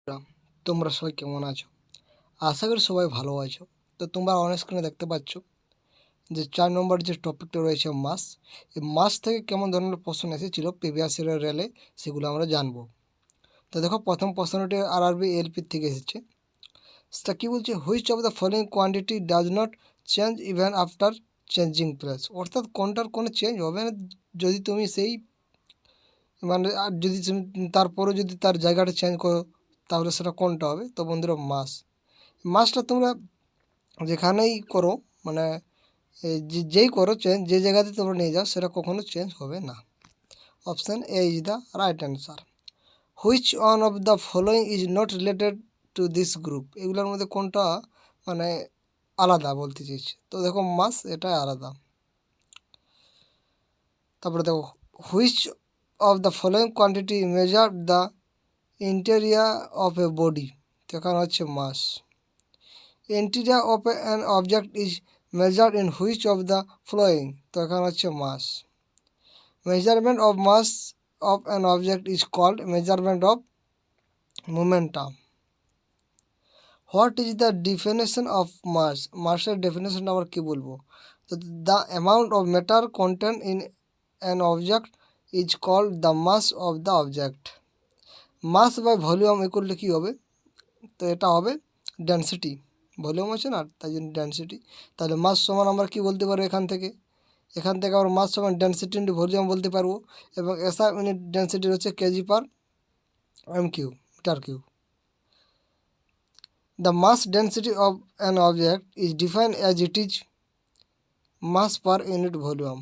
বন্ধুরা, তোমরা সবাই কেমন আছো? আশা করি সবাই ভালো আছো। তো তোমরা অন স্ক্রিনে দেখতে পাচ্ছ যে 4 নম্বর যে টপিকটা রয়েছে মাস, এই মাস থেকে কেমন ধরনের প্রশ্ন এসেছিল প্রিভিয়াস ইয়ারের রেলে, সেগুলো আমরা জানবো। তো দেখো, প্রথম প্রশ্নটি আরআরবি এলপি থেকে এসেছে। সেটা কী বলছে? Which of the following quantity does not change even after changing place. অর্থাৎ কোনটার কোনো চেঞ্জ হবে না যদি তুমি সেই আর যদি তুমি তারপরে যদি তার জায়গাটা চেঞ্জ করো, তাহলে সেটা কোনটা হবে? তো বন্ধুরা, মাসটা তোমরা যেখানেই করো, মানে যেই করো চেঞ্জ, যে জায়গাতে তোমরা নিয়ে যাও, সেটা কখনো চেঞ্জ হবে না। Option A is the right answer. Which one of the following is not related to this group. এগুলোর মধ্যে কোনটা মানে আলাদা বলতে চাইছে? তো দেখো, মাস এটা আলাদা। তারপরে দেখো, which of the following quantity measure the interior of a body. তো এখানে হচ্ছে মাস। Interior of an object is measured in which of the following? তো এখানে হচ্ছে মাস। Measurement of mass of an object is called measurement of momentum. What is the definition of mass? মাসের definition আবার কি বলবো? তো the amount of matter contained in an object is called the mass of the object. Mass by volume করলে কী হবে? তো এটা হবে ডেন্সিটি। ভলিউম আছে না, তাই জন্য ডেন্সিটি। তাহলে মাস সমান আমরা কি বলতে পারবো? এখান থেকে আমরা মাস সমান ডেন্সিটি ইন্টু ভলিউম বলতে পারবো। এবং এসআই ইউনিট ডেন্সিটি হচ্ছে KG per M cube, metre cube. The mass density of an object is define as it is mass per unit volume.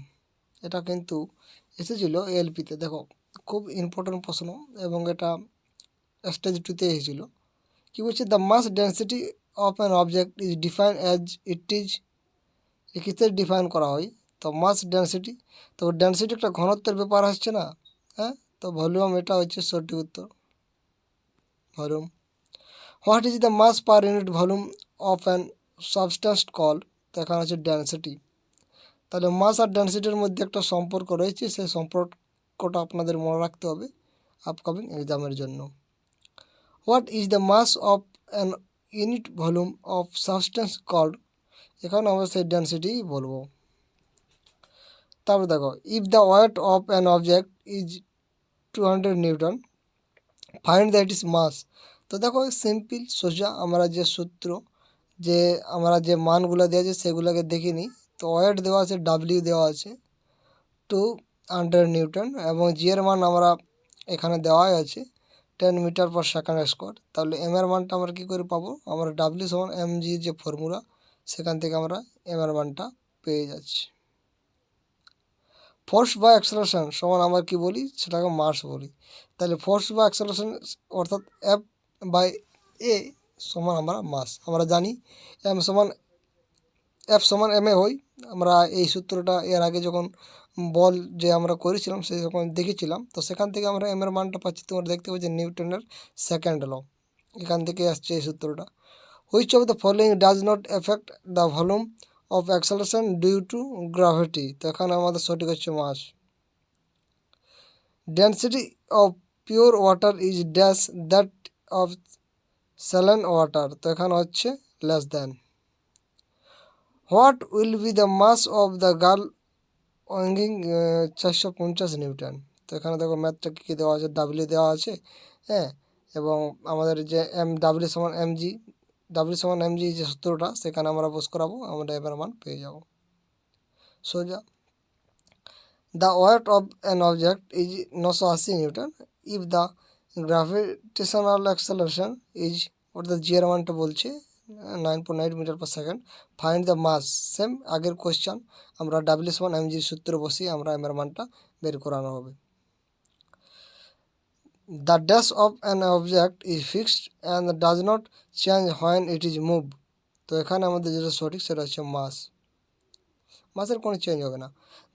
এটা কিন্তু এসেছিল এলপিতে। দেখো, খুব ইম্পর্টেন্ট প্রশ্ন, এবং এটা স্টেজ 2তে এসেছিলো। কী বলছে? The mass density of an object is define as it is. কিসে ডিফাইন করা হয়? তো মাস ডেন্সিটি। তো ডেন্সিটি একটা ঘনত্বের ব্যাপার আসছে না, হ্যাঁ? তো ভলিউম, এটা হচ্ছে সঠিক উত্তর, volume. What is the mass per unit volume of an substance called? তো এখানে হচ্ছে ডেন্সিটি। তাহলে মাস আর ডেন্সিটির মধ্যে একটা সম্পর্ক রয়েছে, সেই সম্পর্কটা আপনাদের মনে রাখতে হবে আপকামিং এক্সামের জন্য। What is the mass of an unit volume of substance called? এখানে অবশ্যই ডেন্সিটি বলবো। তারপর দেখো, if the weight of an object is 200 newton, find that is mass. তো দেখো, সিম্পল সোজা, আমরা যে সূত্র, আমরা যে মানগুলো দেওয়া আছে সেগুলোকে দেখে নিই। তো ওয়েট দেওয়া আছে, ডাব্লিউ দেওয়া আছে 200 নিউটন, এবং জি এর মান আমরা এখানে দেওয়াই আছে 10 মিটার পার সেকেন্ড স্কোয়ার। তাহলে এম এর মানটা আমরা কী করে পাবো? আমরা ডাব্লিউ সমান এম জি যে ফর্মুলা, সেখান থেকে আমরা এম এর মানটা পেয়ে যাচ্ছি। ফোর্স বা অ্যাক্সেলারেশন সমান আমরা কী বলি? সেটাকে মাস বলি। তাহলে ফোর্স বা অ্যাক্সেলারেশন অর্থাৎ এফ বাই এ সমান আমরা মাস। আমরা জানি এফ সমান এম এ হই। আমরা এই সূত্রটা এর আগে যখন বল যে আমরা করেছিলাম, সেই যখন দেখেছিলাম, তো সেখান থেকে আমরা এম এর মানটা পাচ্ছি। তোমরা দেখতে পাচ্ছি নিউটনের সেকেন্ড ল, এখান থেকে আসছে এই সূত্রটা। Which of the following does not effect the volume of acceleration due to gravity? তো এখানে আমাদের সঠিক হচ্ছে mass. Density of pure water is dash that of saline water? তো এখানে হচ্ছে less than. What will be the mass of the girl weighing 450 newton? তো এখানে দেখো, ম্যাথটা কী দেওয়া আছে, ডাব্লিউ দেওয়া আছে, হ্যাঁ, এবং আমাদের যে ডাব্লিউ সমান এম জি যে সূত্রটা, সেখানে আমরা বস করাবো, আমরা এবার মান পেয়ে যাব সোজা। The weight of an object is 980 newton if the gravitational acceleration is, অর্থাৎ জি এর মানটা বলছে 9.9 metre per second. Find the mass, same আগের কোয়েশ্চান, আমরা ডাব্লিউ সমান এম জির সূত্র বসিয়ে আমরা এম এর মানটা বের করানো হবে। The dash of an object is fixed and does not change when it is move. তো এখানে আমাদের যেটা সঠিক সেটা হচ্ছে মাস। মাসের কোনো চেঞ্জ হবে না।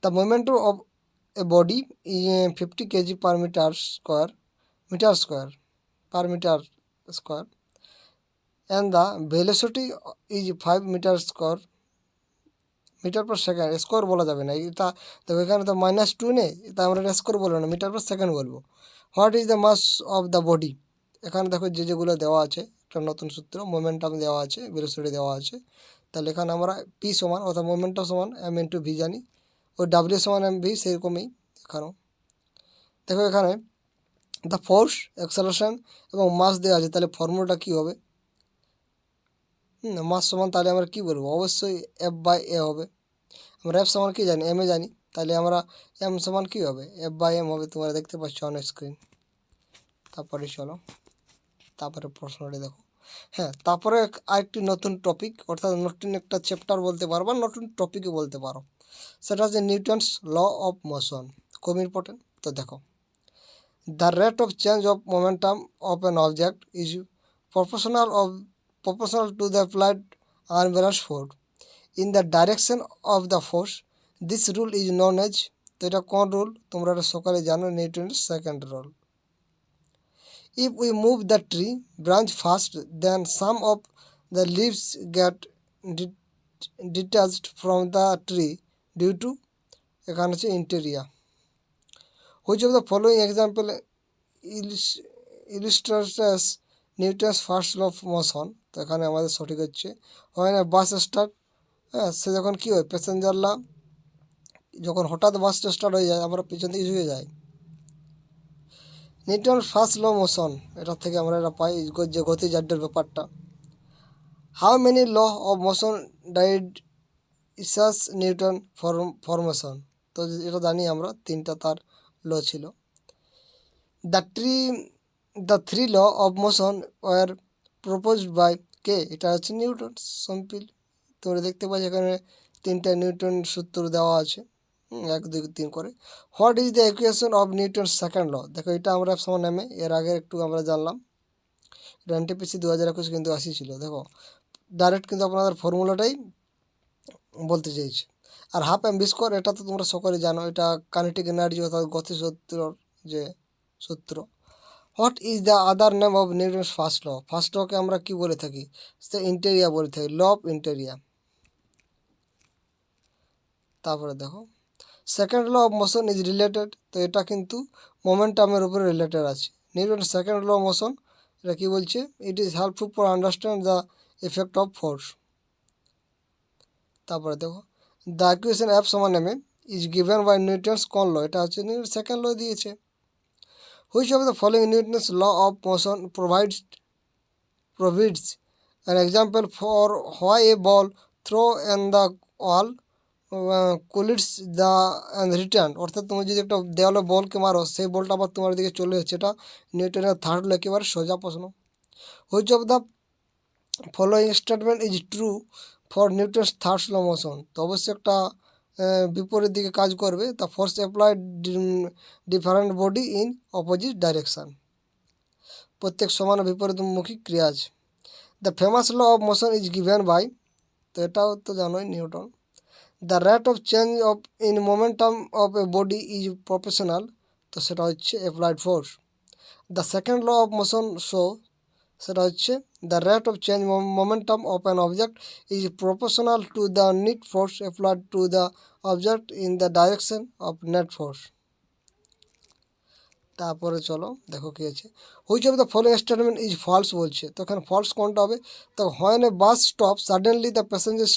The moment of a body 50 KG per metre square and the velocity is 5 metre per second. Square বলা যাবে না এটা, দেখো এখানে তো -2 নেই, এটা আমরা স্কোয়ার বলবো না, মিটার পার সেকেন্ড বলবো। What is the mass of the body? এখানে দেখো যেগুলো দেওয়া আছে, একটা নতুন সূত্র মোমেন্টাম দেওয়া আছে, ভেলোসিটি দেওয়া আছে। তাহলে এখানে আমরা পি সমান অর্থাৎ মোমেন্টাম সমান এম ইন্টু ভি জানি, ওই ডাব্লিউ সমান এম ভি সেরকমই এখানেও। দেখো এখানে দ্য ফোর্স, অ্যাক্সেলারেশন এবং মাস দেওয়া আছে, তাহলে ফর্মুলাটা কী হবে? মাস সমান তাহলে আমরা কী বলবো? অবশ্যই এফ বাই এ হবে। আমরা এফ সমান কী জানি? এম এ জানি, তাহলে আমরা এম সমান কী হবে? এফ বাই এম হবে, তোমরা দেখতে পাচ্ছ অন স্ক্রিন। তারপরে চলো তারপরে প্রশ্নটি দেখো। হ্যাঁ, তারপরে আরেকটি নতুন টপিক, অর্থাৎ নতুন একটা চ্যাপ্টার বলতে পারো বা নতুন টপিকও বলতে পারো, সেটা হচ্ছে নিউটনস ল অফ মোশন। খুব ইম্পর্টেন্ট। তো দেখো, the rate of change of momentum of an object is proportional to the applied unbalanced force in the direction of the force. This rule is known as, তো এটা কোন rule? তোমরা এটা সকালে জানো, নিউটনের second rule. If we move the tree branch fast, then some of the leaves get detached from the tree due to, এখানে হচ্ছে ইন্টেরিয়া। Which of the following example illustrates Newton's first law of motion? তো এখানে আমাদের সঠিক হচ্ছে, হয় না বাস স্টার্ট, হ্যাঁ, সে যখন কী হয়, প্যাসেঞ্জাররা যখন হঠাৎ বাসটা স্টার্ট হয়ে যায়, আমরা পিছন দিকে ঝুঁকে যাই। নিউটন ফার্স্ট ল মোশন, এটা থেকে আমরা এটা পাই, যে গতিজাড্যের ব্যাপারটা। How many law of motion did Isaac Newton formation? তো এটা জানি আমরা, তিনটা তার ল ছিল। The three law of motion were proposed by কে? এটা হচ্ছে নিউটন। সিম্পল। তোমরা দেখতে পাচ্ছ এখানে তিনটা নিউটন সূত্র দেওয়া আছে, 1 2 3 করে। What is the equation of Newton second law? দেখো এটা আমরা সমান এম এ, এর আগে একটু আমরা জানলাম, এটা এনটিপিসি 2021 কিন্তু আসিছিল। দেখো ডাইরেক্ট কিন্তু আপনাদের ফর্মুলাটাই বলতে চাইছে। আর হাফ এম ভি স্কোয়ার, এটা তো তোমরা সকলে জানো, এটা কাইনেটিক এনার্জি অর্থাৎ গতিসূত্রর যে সূত্র। What is the other name of Newton's first law? First লকে আমরা কি বলে থাকি? সে ইন্টেরিয়া বলে থাকি, ল অফ ইন্টেরিয়া। তারপরে দেখো, second law of motion is related, তো এটা কিন্তু মোমেন্টামের উপরে রিলেটেড আছে। Newton second law of motion, এটা কী বলছে? It is helpful for understand the effect of force. তারপরে দেখো, দ্য ইকুয়েশন এফ সমান M A is given by Newton's কোন ল? এটা হচ্ছে নিউটন সেকেন্ড ল দিয়েছে। Which of the following Newton's law of motion provides an example for why a ball throw in the wall collides the and return? অর্থাৎ তুমি যদি একটা দেওয়ালে বলকে মারো, সেই বলটা আবার তোমার দিকে চলে যাচ্ছে, এটা নিউটনের থার্ড ল, একেবারে সোজা প্রশ্ন। Which of the following statement is true for Newton's third law motion? তো অবশ্যই একটা বিপরীত দিকে কাজ করবে, তা force applied different body in opposite direction. প্রত্যেক সমান বিপরীতমুখী ক্রিয়া আছে। The famous law of motion is given by, তো এটাও তো জানোই Newton. The rate of change of in momentum of a body is proportional, তো সেটা হচ্ছে applied force. The second law of motion show, সেটা হচ্ছে the rate of change momentum of an object is proportional to the net force applied to the object in the direction of net force. তারপরে চলো দেখো কী আছে। Which of the following statement is false বলছে, তো এখানে false কোনটা হবে? তো when a bus stop suddenly the passenger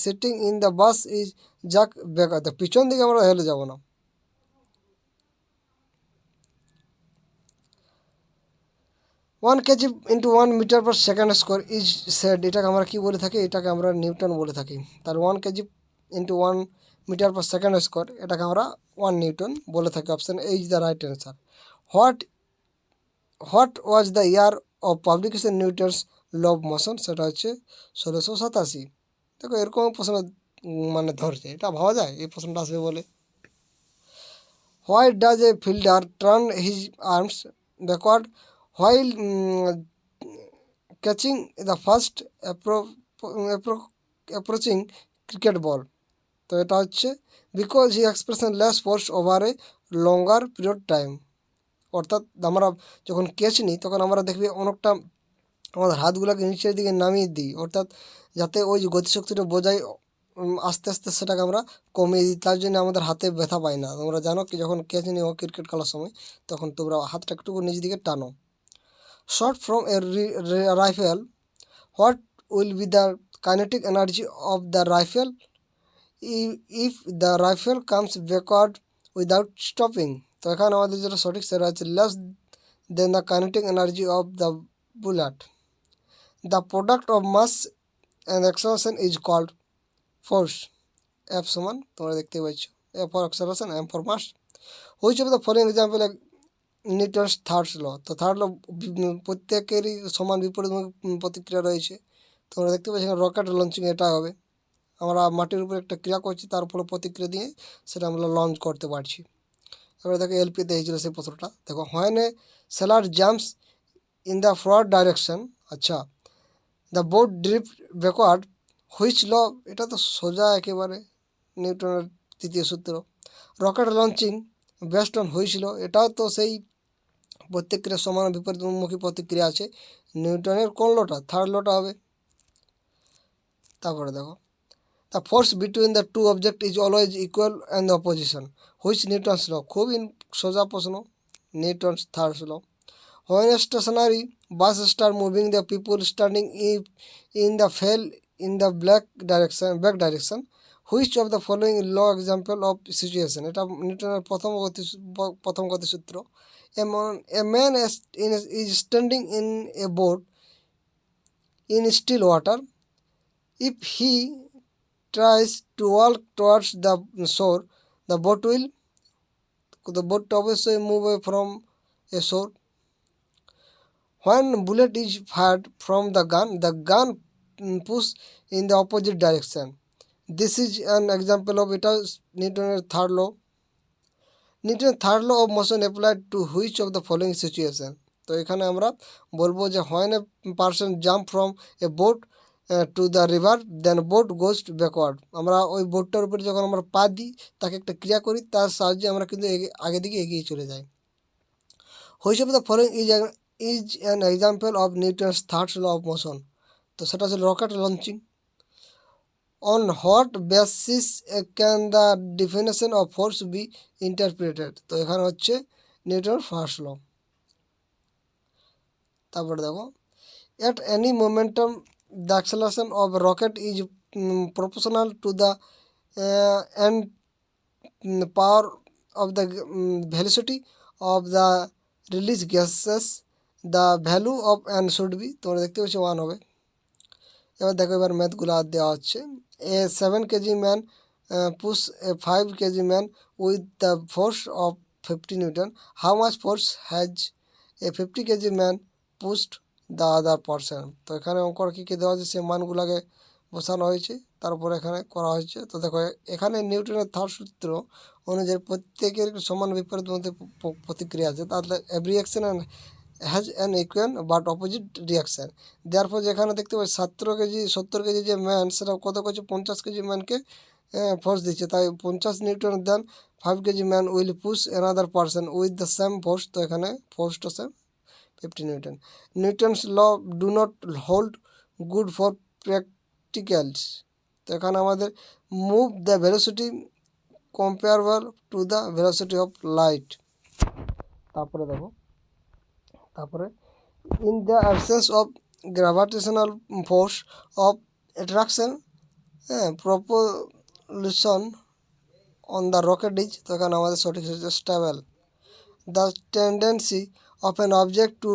sitting in the bus is jerk back, তো পিছন দিকে আমরা হেলে যাব না। 1 KG into 1 metre per second square is said, এটাকে আমরা কী বলে থাকি? এটাকে আমরা নিউটন বলে থাকি। তার 1 KG into 1 metre per second square, এটাকে আমরা 1 নিউটন বলে থাকি। Option A is the right answer. What was the year of publication Newton's law of motion? সেটা হচ্ছে 1687। দেখো এরকম প্রশ্ন মানে ধরছে, এটা ভাবা যায় এই প্রশ্নটা আসবে বলে। Why does a fielder turn his arms backward while catching the fast approaching cricket ball? তো এটা হচ্ছে because he expression less force over a longer period time. অর্থাৎ আমরা যখন ক্যাচ নিই তখন আমরা দেখবি অনেকটা আমাদের হাতগুলোকে নিচের দিকে নামিয়ে দিই, অর্থাৎ যাতে ওই যে গতিশক্তিটা বোঝাই আস্তে আস্তে সেটাকে আমরা কমিয়ে দিই, তার জন্য আমাদের হাতে ব্যথা পাই না। তোমরা জানো কি যখন ক্যাচ নিও ক্রিকেট খেলার সময়, তখন তোমরা হাতটা একটু নিচের দিকে টানো, shot from a rifle, what will be the kinetic energy of the rifle if the rifle comes backward without stopping? তো এখানে আমাদের যেটা সঠিক সেটা আছে less than the kinetic energy of the bullet. The product of mass and acceleration is called force. F সমান তোমরা দেখতে পাচ্ছ, F for acceleration, M for mass. Which of the following example Newton's third law? তো third ল প্রত্যেকেরই সমান বিপরীতমুখী প্রতিক্রিয়া রয়েছে। তোমরা দেখতে পাচ্ছ রকেট লঞ্চিং এটা হবে, আমরা মাটির উপর একটা ক্রিয়া করছি, তার উপরে প্রতিক্রিয়া দিয়ে সেটা আমরা লঞ্চ করতে পারছি। এবারে দেখো এলপিতে হয়েছিল সেই প্রশ্নটা। দেখো when a sailor jumps in the forward direction, আচ্ছা, the boat drift backward, which law? এটা তো সোজা একেবারে নিউটনের তৃতীয় সূত্র। Rocket launching based on which law? এটাও তো সেই প্রত্যেকের সমান বিপরীতমুখী প্রতিক্রিয়া আছে, নিউটনের কোন লটা? থার্ড লটা হবে। তারপরে দেখো the force between the two object is always equal and the opposition, which Newton's law? খুবই সোজা প্রশ্ন, Newton's third law. When stationary bus start moving the people standing in the fell in the back direction, which of the following law example of situation? এটা নিউটনের প্রথম গতিসূত্র। A man is standing in a boat in still water. If he tries to walk towards the shore, the boat obviously move away from a shore. When bullet is fired from the gun push in the opposite direction. This is an example of এটা নিউটনের third law. নিউটনের third law of motion applied to which of the following situation? তো এখানে আমরা বলবো যে when a person jump from a boat to the river then boat goes backward, আমরা ওই বোটটার উপরে যখন আমরা পা দিই, তাকে একটা ক্রিয়া করি, তার সাহায্যে আমরা কিন্তু আগের দিকে এগিয়ে চলে যাই। Which of the following is an example of Newton's third law of motion? তো সেটা হচ্ছে rocket launching. On what basis can the definition of force be interpreted? তো এখানে হচ্ছে নিউটনের ফার্স্ট ল। তারপরে দেখো at any momentum the acceleration of a rocket is proportional to the and power of the velocity of the release gases. The value of n should be, তোমরা দেখতে পাচ্ছ 1 হবে। এবার দেখো এবার ম্যাথগুলো আর দেওয়া হচ্ছে। এ 7 kg man push A 5 kg man with the force of 50 Newton, how much force has a 50 kg man pushed the other person? তো এখানে অঙ্কর কী দেওয়া হয়েছে, সে মানগুলোকে বসানো হয়েছে, তারপর এখানে করা হয়েছে। তো দেখো এখানে নিউটনের থার্ড সূত্র অনুযায়ী প্রত্যেকের সমান বিপরীত মধ্যে প্রতিক্রিয়া আছে, তাহলে every action and has an equal but opposite reaction. দেওয়ার পর যেখানে দেখতে পাচ্ছি 70 কেজি যে ম্যান, সেটা কত করছে, 50 কেজি ম্যানকে ফোর্স দিচ্ছে, তাই 50 newton then 5 KG man will push another person with the same force. তো এখানে ফোর্সটা same 50 newton. Newton's law do not hold good for practicals. তো এখানে আমাদের move the velocity comparable to the velocity of light. তারপরে দেখো in the absence of gravitational force of attraction, propulsion on the rocket is, তো এখানে আমাদের সঠিক হচ্ছে stable. The tendency of an object to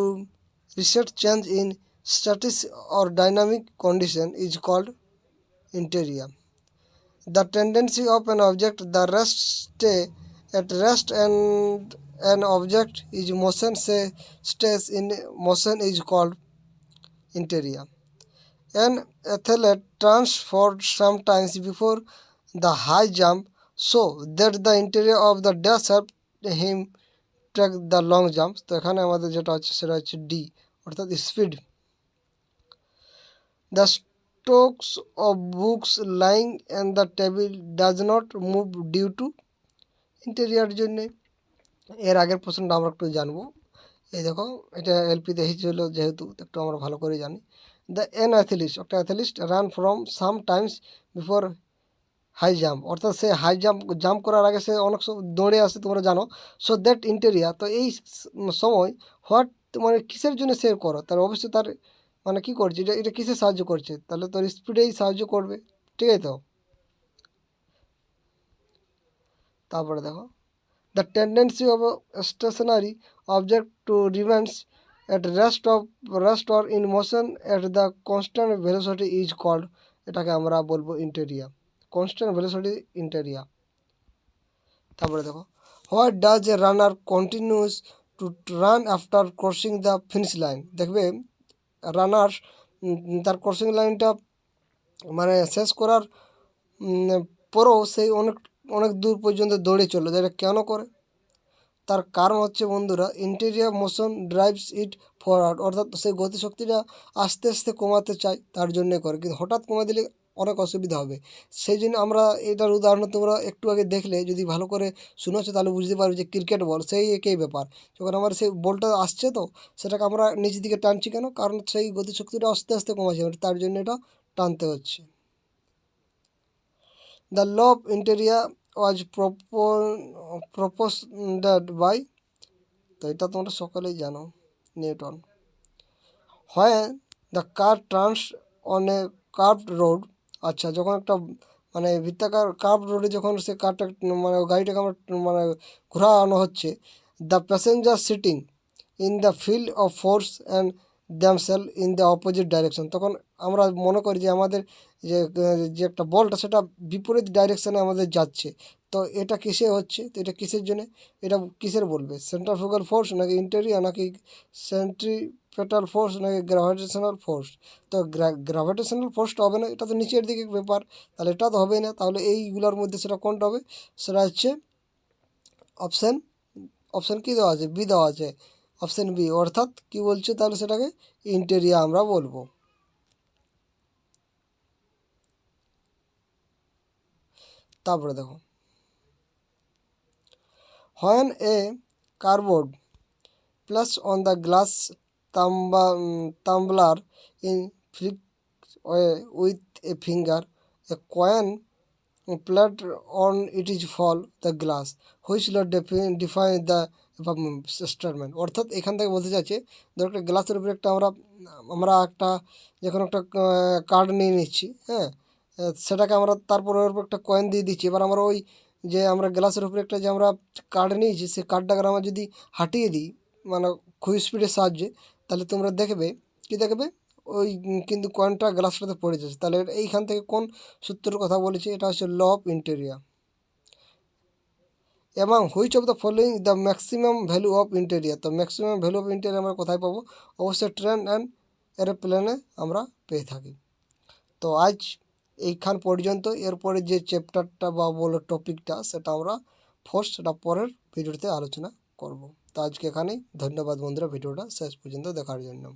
resist change in static or dynamic condition is called inertia. The tendency of an object that stay at rest and an object is motion stays in motion is called inertia. An athlete transferred sometimes before the high jump so that the interior of the dash helped him take the long jump. তো এখানে আমাদের যেটা হচ্ছে সেটা হচ্ছে D, অর্থাৎ speed. The stocks of books lying on the table does not move due to interior জন্যে। এর আগের প্রশ্নটা আমরা একটু জানবো। এই দেখো এটা এলপিতে হয়েছিল, যেহেতু একটু আমরা ভালো করে জানি। দ্য একটা athlete run from some times before high jump, অর্থাৎ সে হাই জাম্প করার আগে সে অনেক দৌড়ে আসে, তোমরা জানো। সো দ্যাট ইন্টেরিয়া, তো এই সময় হোয়াট মানে কিসের জন্য সে করো, তাহলে অবশ্যই তার মানে কী করছে, এটা কিসে সাহায্য করছে, তাহলে তোর স্পিডেই সাহায্য করবে, ঠিক আছে তো। তারপরে দেখো, the tendency of stationary object to remains at rest or in motion at the constant velocity is called, এটাকে আমরা বলবো ইন্টেরিয়া, কনস্ট্যান্ট ভেলোসিটি ইন্টেরিয়া। তারপরে দেখো, what does a runner continues to run after crossing the finish line. দেখবে রানার তার crossing লাইনটা মানে শেষ করার পরেও সেই অনেক অনেক দূর পর্যন্ত দৌড়ে চলে যায়, এটা কেন করে? তার কারণ হচ্ছে বন্ধুরা, ইন্টেরিয়ার মোশন ড্রাইভস ইট ফরওয়ার্ড, অর্থাৎ সেই গতিশক্তিটা আস্তে আস্তে কমাতে চায়, তার জন্যে করে, কিন্তু হঠাৎ কমে দিলে অনেক অসুবিধা হবে। সেই জন্য আমরা এটার উদাহরণ তোমরা একটু আগে দেখলে, যদি ভালো করে শুনেছো তাহলে বুঝতে পারবে যে ক্রিকেট বল সেই একই ব্যাপার। যখন আমার সেই বলটা আসছে তো সেটাকে আমরা নিচের দিকে টানছি কেন, কারণ সেই গতিশক্তিটা আস্তে আস্তে কমাচ্ছে, তার জন্য এটা টানতে হচ্ছে। দ্য ল অফ ইন্টেরিয়া ওয়াজ প্রপোজড বাই, তো এটা তোমরা সকলেই জানো, নিউটন। হয় the car turns on a curved road, আচ্ছা যখন একটা মানে বৃত্তাকার কার্ভ রোডে যখন সে কারটা মানে গাড়িটাকে আমরা মানে ঘোরানো হচ্ছে, the passenger sitting in the field of force and themselves in the opposite direction, তখন আমরা মনে করি যে আমাদের যে যে একটা বলটা সেটা বিপরীত ডাইরেকশানে আমাদের যাচ্ছে, তো এটা কিসে হচ্ছে, তো এটা কিসের জন্য, এটা কিসের বলবে, সেন্ট্রিফুগাল ফোর্স নাকি ইন্টেরিয়া নাকি সেন্ট্রিপেটাল ফোর্স নাকি গ্র্যাভিটেশনাল ফোর্স? তো গ্র্যাভিটেশনাল ফোর্সটা হবে না, এটা তো নিচের দিকে ব্যাপার, তাহলে এটা তো হবেই না, তাহলে এইগুলোর মধ্যে সেটা কোনটা হবে, সেটা হচ্ছে অপশান, অপশান কী দেওয়া আছে, বি দেওয়া আছে, অপশান বি, অর্থাৎ কী বলছে তাহলে সেটাকে ইন্টেরিয়া আমরা বলবো। তারপরে দেখো, when a cardboard placed on the glass tumbler in flicked away with a finger, a coin placed on it is fall the glass, which law define the statement. অর্থাৎ এখান থেকে বলতে চাইছে, ধর একটা গ্লাসের উপরে একটা আমরা আমরা একটা যখন একটা কার্ড নিয়ে নিচ্ছি, হ্যাঁ, সেটাকে আমরা তারপরে ওর উপর একটা কয়েন দিয়ে দিচ্ছি, এবার আমরা ওই যে আমরা গ্লাসের উপরে একটা যে আমরা কার্ড নিয়েছি সেই কার্ডটাকে আমরা যদি হাঁটিয়ে দিই মানে খুব স্পিডের সাহায্যে, তাহলে তোমরা দেখবে কী দেখবে, ওই কিন্তু কয়েনটা গ্লাসটাতে পড়ে যাচ্ছে, তাহলে এইখান থেকে কোন সূত্রের কথা বলেছি, এটা হচ্ছে ল অফ ইন্টেরিয়া। এবং which of the following the maximum value of ইন্টেরিয়া, তো ম্যাক্সিমাম ভ্যালু অফ ইন্টেরিয়া আমরা কোথায় পাবো, অবশ্যই ট্রেন অ্যান্ড এরোপ্লেনে আমরা পেয়ে থাকি। তো আজ এইখান পর্যন্ত, এরপরে যে চ্যাপ্টারটা বা বলো টপিকটা সেটা আমরা ফার্স্ট সেটা পরের ভিডিওতে আলোচনা করব। তো আজকে এখানেই, ধন্যবাদ বন্ধুরা ভিডিওটা শেষ পর্যন্ত দেখার জন্য।